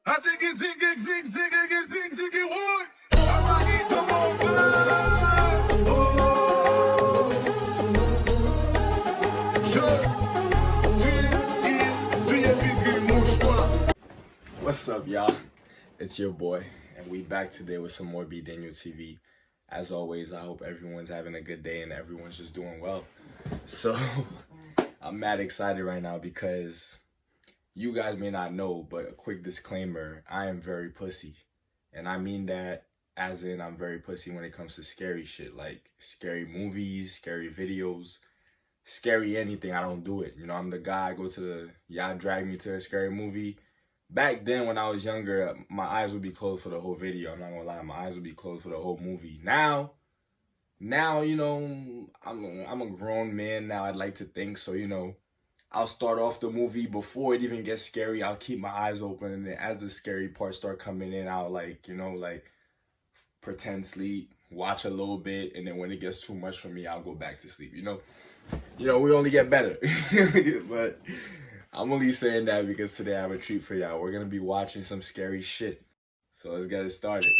I ziggy ziggy zig ziggy zig ziggy wood. I need to move. Oh, what's up, y'all? It's your boy, and we back today with some more B Daniel TV. As always, I hope everyone's having a good day and everyone's just doing well. So, I'm mad excited right now because you guys may not know, but a quick disclaimer, I am very pussy. And I mean that as in I'm very pussy when it comes to scary shit, like scary movies, scary videos, scary anything. I don't do it. You know, I'm the guy, I go to y'all drag me to a scary movie. Back then when I was younger, my eyes would be closed for the whole video. I'm not gonna lie, my eyes would be closed for the whole movie. Now, you know, I'm a grown man now, I'd like to think. So, you know, I'll start off the movie before it even gets scary. I'll keep my eyes open, and then as the scary parts start coming in, I'll pretend sleep, watch a little bit, and then when it gets too much for me, I'll go back to sleep. You know, we only get better. But I'm only saying that because today I have a treat for y'all. We're gonna be watching some scary shit. So let's get it started.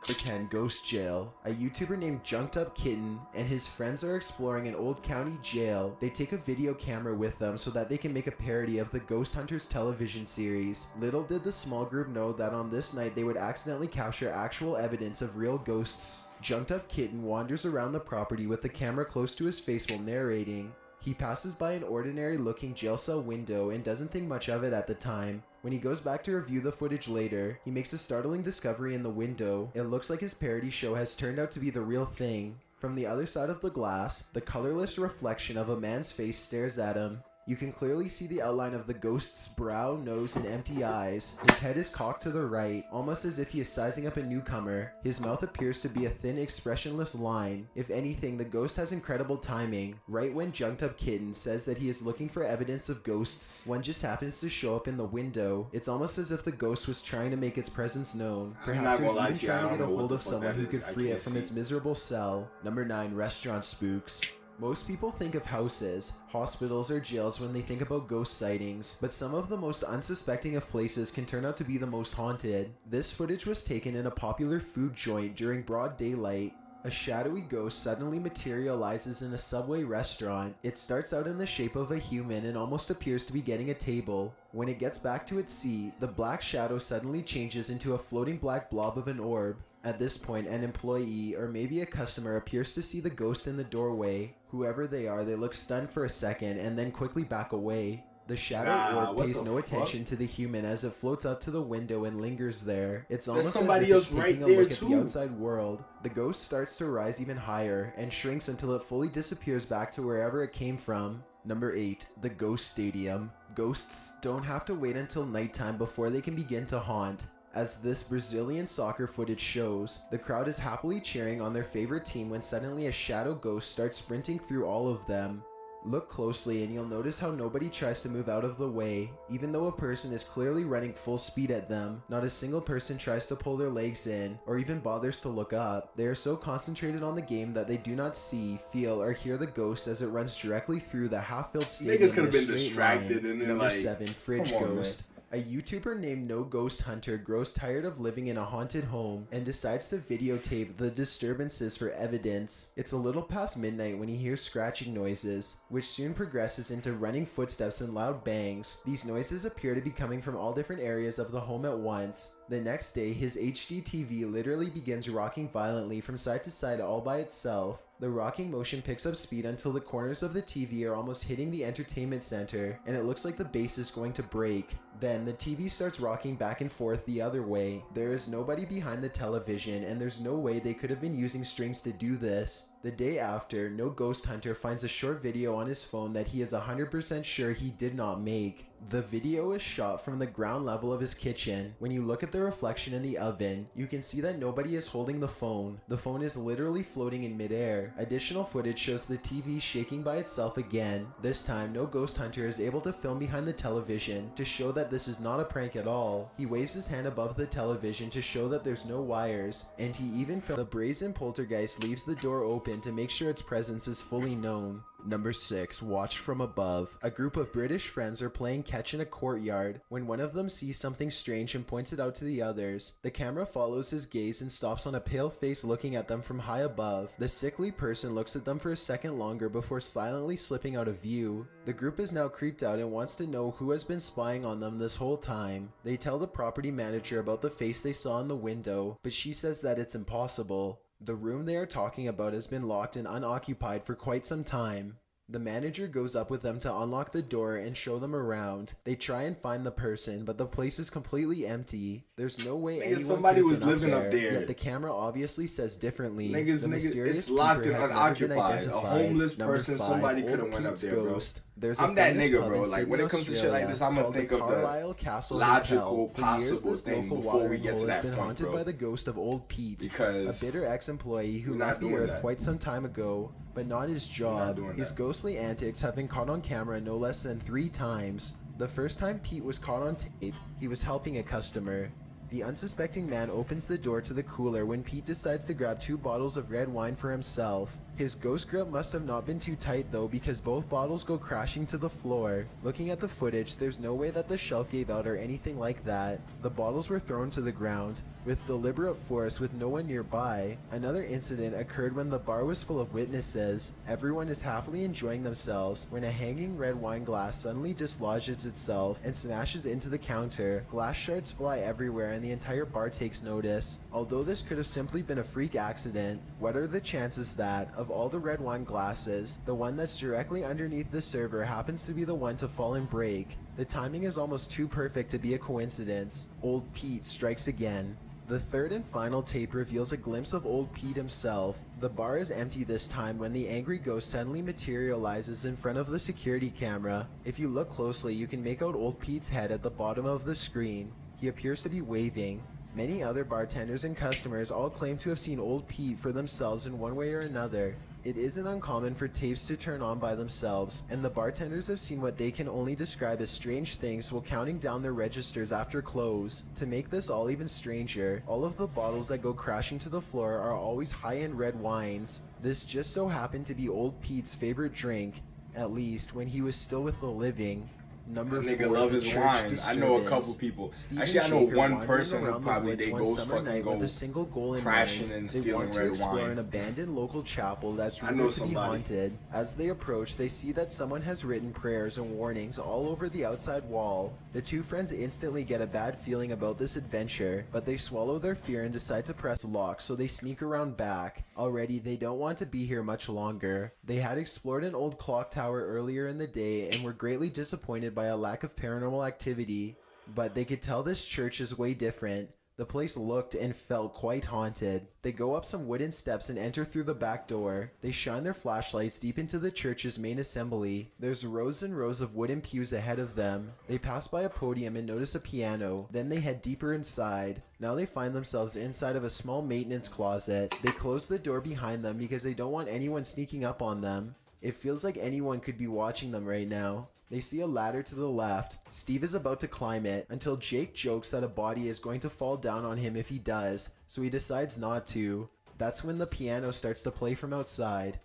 Pretend Ghost Jail. A YouTuber named Junked Up Kitten and his friends are exploring an old county jail. They take a video camera with them so that they can make a parody of the Ghost Hunters television series. Little did the small group know that on this night they would accidentally capture actual evidence of real ghosts. Junked Up Kitten wanders around the property with the camera close to his face while narrating. He passes by an ordinary looking jail cell window and doesn't think much of it at the time. When he goes back to review the footage later, he makes a startling discovery in the window. It looks like his parody show has turned out to be the real thing. From the other side of the glass, the colorless reflection of a man's face stares at him. You can clearly see the outline of the ghost's brow, nose, and empty eyes. His head is cocked to the right, almost as if he is sizing up a newcomer. His mouth appears to be a thin, expressionless line. If anything, the ghost has incredible timing. Right when Junked Up Kitten says that he is looking for evidence of ghosts, one just happens to show up in the window. It's almost as if the ghost was trying to make its presence known. Perhaps there's even trying to get a hold of someone who could free it from its miserable cell. Number 9. Restaurant Spooks. Most people think of houses, hospitals, or jails when they think about ghost sightings, but some of the most unsuspecting of places can turn out to be the most haunted. This footage was taken in a popular food joint during broad daylight. A shadowy ghost suddenly materializes in a Subway restaurant. It starts out in the shape of a human and almost appears to be getting a table. When it gets back to its seat, the black shadow suddenly changes into a floating black blob of an orb. At this point, an employee, or maybe a customer, appears to see the ghost in the doorway. Whoever they are, they look stunned for a second and then quickly back away. The shadow orb pays no attention to the human as it floats up to the window and lingers there. It's almost as if it's taking a look at the outside world. The ghost starts to rise even higher and shrinks until it fully disappears back to wherever it came from. Number 8. The Ghost Stadium. Ghosts don't have to wait until nighttime before they can begin to haunt. As this Brazilian soccer footage shows, the crowd is happily cheering on their favorite team when suddenly a shadow ghost starts sprinting through all of them. Look closely and you'll notice how nobody tries to move out of the way. Even though a person is clearly running full speed at them, not a single person tries to pull their legs in or even bothers to look up. They are so concentrated on the game that they do not see, feel, or hear the ghost as it runs directly through the half-filled stadium. Niggas could have been distracted and then Number 7. Fridge Ghost. A YouTuber named No Ghost Hunter grows tired of living in a haunted home and decides to videotape the disturbances for evidence. It's a little past midnight when he hears scratching noises, which soon progresses into running footsteps and loud bangs. These noises appear to be coming from all different areas of the home at once. The next day, his HD TV literally begins rocking violently from side to side all by itself. The rocking motion picks up speed until the corners of the TV are almost hitting the entertainment center, and it looks like the base is going to break. Then the TV starts rocking back and forth the other way. There is nobody behind the television, and there's no way they could have been using strings to do this. The day after, No Ghost Hunter finds a short video on his phone that he is 100% sure he did not make. The video is shot from the ground level of his kitchen. When you look at the reflection in the oven, you can see that nobody is holding the phone. The phone is literally floating in midair. Additional footage shows the TV shaking by itself again. This time, No Ghost Hunter is able to film behind the television to show that this is not a prank at all. He waves his hand above the television to show that there's no wires, and he even filmed the brazen poltergeist leaves the door open open to make sure its presence is fully known. Number 6. Watch from above. A group of British friends are playing catch in a courtyard when one of them sees something strange and points it out to the others. The camera follows his gaze and stops on a pale face looking at them from high above. The sickly person looks at them for a second longer before silently slipping out of view. The group is now creeped out and wants to know who has been spying on them this whole time. They tell the property manager about the face they saw in the window, but she says that it's impossible. The room they are talking about has been locked and unoccupied for quite some time. The manager goes up with them to unlock the door and show them around. They try and find the person, but the place is completely empty. There's no way anyone somebody could was have been living up there. Yet the camera obviously says differently. Niggas, The mysterious it's locked creeper and has never been unoccupied. A identified. homeless Number person, 5, somebody could have Old went up Pete's there, bro. Ghost. There's a I'm that famous nigga, pub bro. in Like, when it comes to shit like this, I'm gonna called think the of the Carlisle Castle logical, Hotel. For years, possible this thing local before we watering get to hole has that been point, haunted bro. by the ghost of Old Pete, Because a bitter ex-employee who we're not left the doing earth that. quite some time ago, but not his job. doing His that. ghostly antics have been caught on camera no less than 3 times. The first time Pete was caught on tape, he was helping a customer. The unsuspecting man opens the door to the cooler when Pete decides to grab 2 bottles of red wine for himself. His ghost grip must have not been too tight though, because both bottles go crashing to the floor. Looking at the footage, there's no way that the shelf gave out or anything like that. The bottles were thrown to the ground with deliberate force with no one nearby. Another incident occurred when the bar was full of witnesses. Everyone is happily enjoying themselves when a hanging red wine glass suddenly dislodges itself and smashes into the counter. Glass shards fly everywhere and the entire bar takes notice. Although this could have simply been a freak accident, what are the chances that, of all the red wine glasses, the one that's directly underneath the server happens to be the one to fall and break? The timing is almost too perfect to be a coincidence. Old Pete strikes again. The third and final tape reveals a glimpse of Old Pete himself. The bar is empty this time when the angry ghost suddenly materializes in front of the security camera. If you look closely, you can make out Old Pete's head at the bottom of the screen. He appears to be waving. Many other bartenders and customers all claim to have seen Old Pete for themselves in one way or another. It isn't uncommon for tapes to turn on by themselves, and the bartenders have seen what they can only describe as strange things while counting down their registers after close. To make this all even stranger, all of the bottles that go crashing to the floor are always high-end red wines. This just so happened to be Old Pete's favorite drink, at least when he was still with the living. Number That nigga 4, love the his church wine. I know a disturbance. couple people. Steve Actually, I and know Jake are one wandering person who around the probably woods they one goes summer fucking night go with a single goal in crashing mind. and They stealing want to red explore wine. an abandoned local chapel that's I know rumored to be somebody. haunted. As they approach, they see that someone has written prayers and warnings all over the outside wall. The 2 friends instantly get a bad feeling about this adventure, but they swallow their fear and decide to press lock, so they sneak around back. Already, they don't want to be here much longer. They had explored an old clock tower earlier in the day and were greatly disappointed by a lack of paranormal activity. But they could tell this church is way different. The place looked and felt quite haunted. They go up some wooden steps and enter through the back door. They shine their flashlights deep into the church's main assembly. There's rows and rows of wooden pews ahead of them. They pass by a podium and notice a piano. Then they head deeper inside. Now they find themselves inside of a small maintenance closet. They close the door behind them because they don't want anyone sneaking up on them. It feels like anyone could be watching them right now. They see a ladder to the left. Steve is about to climb it until Jake jokes that a body is going to fall down on him if he does, so he decides not to. That's when the piano starts to play from outside.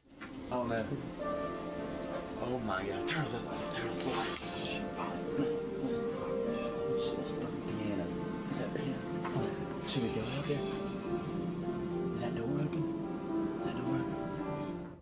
Oh man. Oh my god. Turn the light. Turn the light. Shit. Listen. Shit, that's fucking piano. Is that piano? Should we go out there? Is that door open? Is that door open?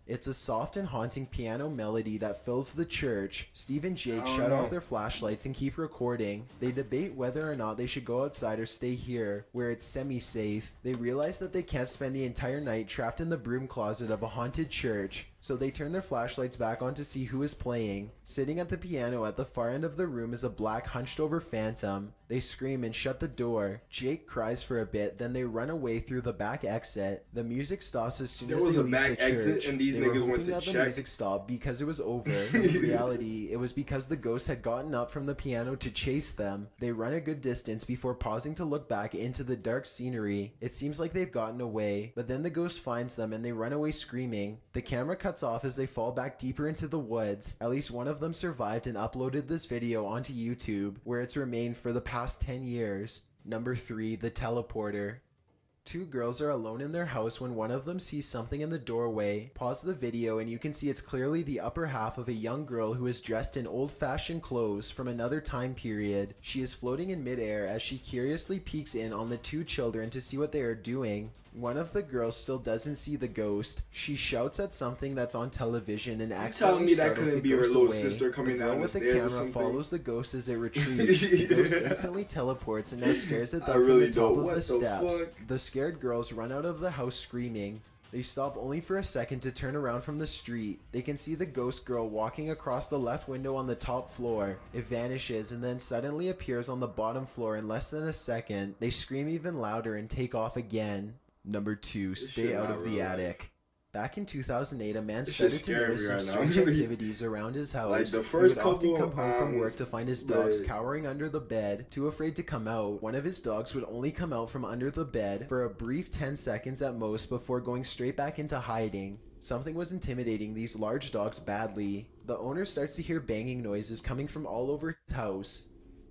It's a soft and haunting piano melody that fills the church. Steve and Jake Oh, shut no. off their flashlights and keep recording. They debate whether or not they should go outside or stay here, where it's semi-safe. They realize that they can't spend the entire night trapped in the broom closet of a haunted church. So they turn their flashlights back on to see who is playing. Sitting at the piano at the far end of the room is a black hunched over phantom. They scream and shut the door. Jake cries for a bit, then they run away through the back exit. The music stops as soon There as was they a leave back the exit church. and these They were niggas went hoping to that the check. music stopped because it was over. In reality, it was because the ghost had gotten up from the piano to chase them. They run a good distance before pausing to look back into the dark scenery. It seems like they've gotten away, but then the ghost finds them and they run away screaming. The camera cuts off as they fall back deeper into the woods. At least one of them survived and uploaded this video onto YouTube, where it's remained for the past 10 years. Number 3, the teleporter. Two girls are alone in their house when one of them sees something in the doorway. Pause the video and you can see it's clearly the upper half of a young girl who is dressed in old-fashioned clothes from another time period. She is floating in midair as she curiously peeks in on the two children to see what they are doing. One of the girls still doesn't see the ghost. She shouts at something that's on television and accidentally startles the ghost away. The girl with the camera follows the ghost as it retreats. The ghost instantly teleports and now stares at them from the top of the steps. The scared girls run out of the house screaming. They stop only for a second to turn around from the street. They can see the ghost girl walking across the left window on the top floor. It vanishes and then suddenly appears on the bottom floor in less than a second. They scream even louder and take off again. Number 2, stay out of the attic. Back in 2008, a man started to notice some strange activities around his house. Like the He first would often couple, come home from work to find his dogs the- cowering under the bed, too afraid to come out. One of his dogs would only come out from under the bed for a brief 10 seconds at most before going straight back into hiding. Something was intimidating these large dogs badly. The owner starts to hear banging noises coming from all over his house.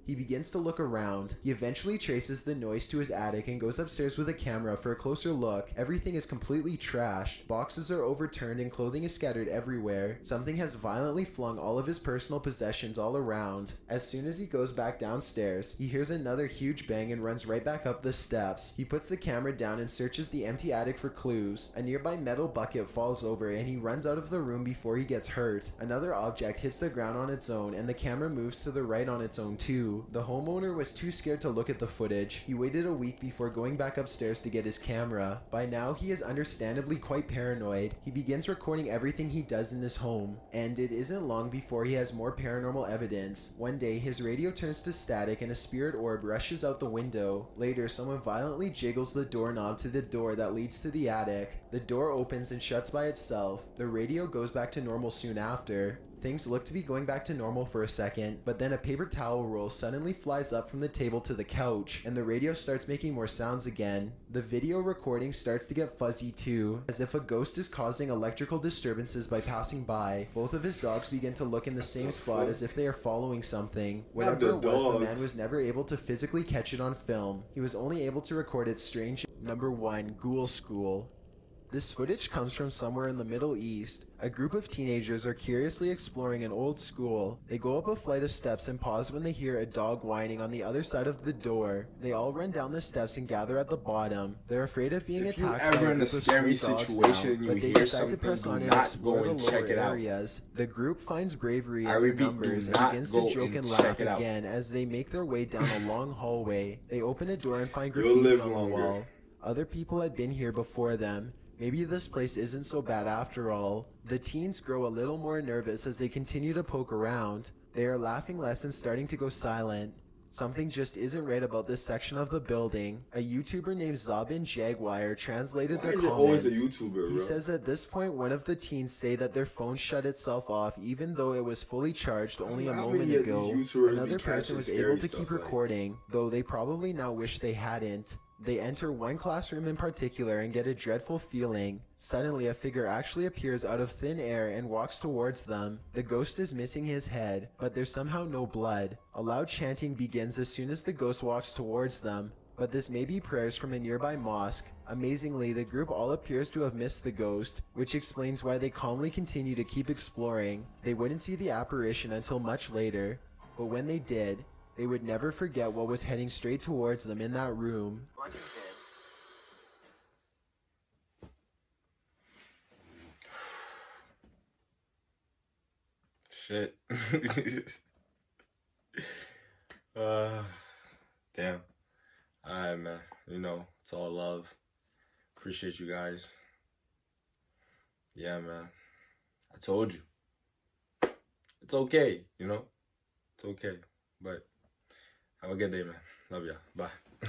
He begins to look around. He eventually traces the noise to his attic and goes upstairs with a camera for a closer look. Everything is completely trashed. Boxes are overturned and clothing is scattered everywhere. Something has violently flung all of his personal possessions all around. As soon as he goes back downstairs, he hears another huge bang and runs right back up the steps. He puts the camera down and searches the empty attic for clues. A nearby metal bucket falls over and he runs out of the room before he gets hurt. Another object hits the ground on its own and the camera moves to the right on its own too. The homeowner was too scared to look at the footage. He waited a week before going back upstairs to get his camera. By now, he is understandably quite paranoid. He begins recording everything he does in his home, and it isn't long before he has more paranormal evidence. One day, his radio turns to static and a spirit orb rushes out the window. Later, someone violently jiggles the doorknob to the door that leads to the attic. The door opens and shuts by itself. The radio goes back to normal soon after. Things look to be going back to normal for a second, but then a paper towel roll suddenly flies up from the table to the couch, and the radio starts making more sounds again. The video recording starts to get fuzzy too, as if a ghost is causing electrical disturbances by passing by. Both of his dogs begin to look in the same spot as if they are following something. Whatever it was, the man was never able to physically catch it on film. He was only able to record its strange. Number 1, Ghoul School. This footage comes from somewhere in the Middle East. A group of teenagers are curiously exploring an old school. They go up a flight of steps and pause when they hear a dog whining on the other side of the door. They all run down the steps and gather at the bottom. They're afraid of being attacked by a group of stray dogs now, but they decide to press on and explore the lower areas. The group finds bravery in their numbers and begins to joke and laugh again as they make their way down a long hallway. They open a door and find graffiti on the wall. Other people had been here before them. Maybe this place isn't so bad after all. The teens grow a little more nervous as they continue to poke around. They are laughing less and starting to go silent. Something just isn't right about this section of the building. A YouTuber named Zabin Jaguar translated their comments. He says at this point one of the teens say that their phone shut itself off even though it was fully charged only a moment ago. Another person was able to keep recording, though they probably now wish they hadn't. They enter one classroom in particular and get a dreadful feeling. Suddenly, a figure actually appears out of thin air and walks towards them. The ghost is missing his head, but there's somehow no blood. A loud chanting begins as soon as the ghost walks towards them, but this may be prayers from a nearby mosque. Amazingly, the group all appears to have missed the ghost, which explains why they calmly continue to keep exploring. They wouldn't see the apparition until much later, but when they did, they would never forget what was heading straight towards them in that room. Shit. Damn. Alright, man. You know, it's all love. Appreciate you guys. Yeah, man. I told you. It's okay, you know? It's okay. But have a good day, man. Love ya. Bye.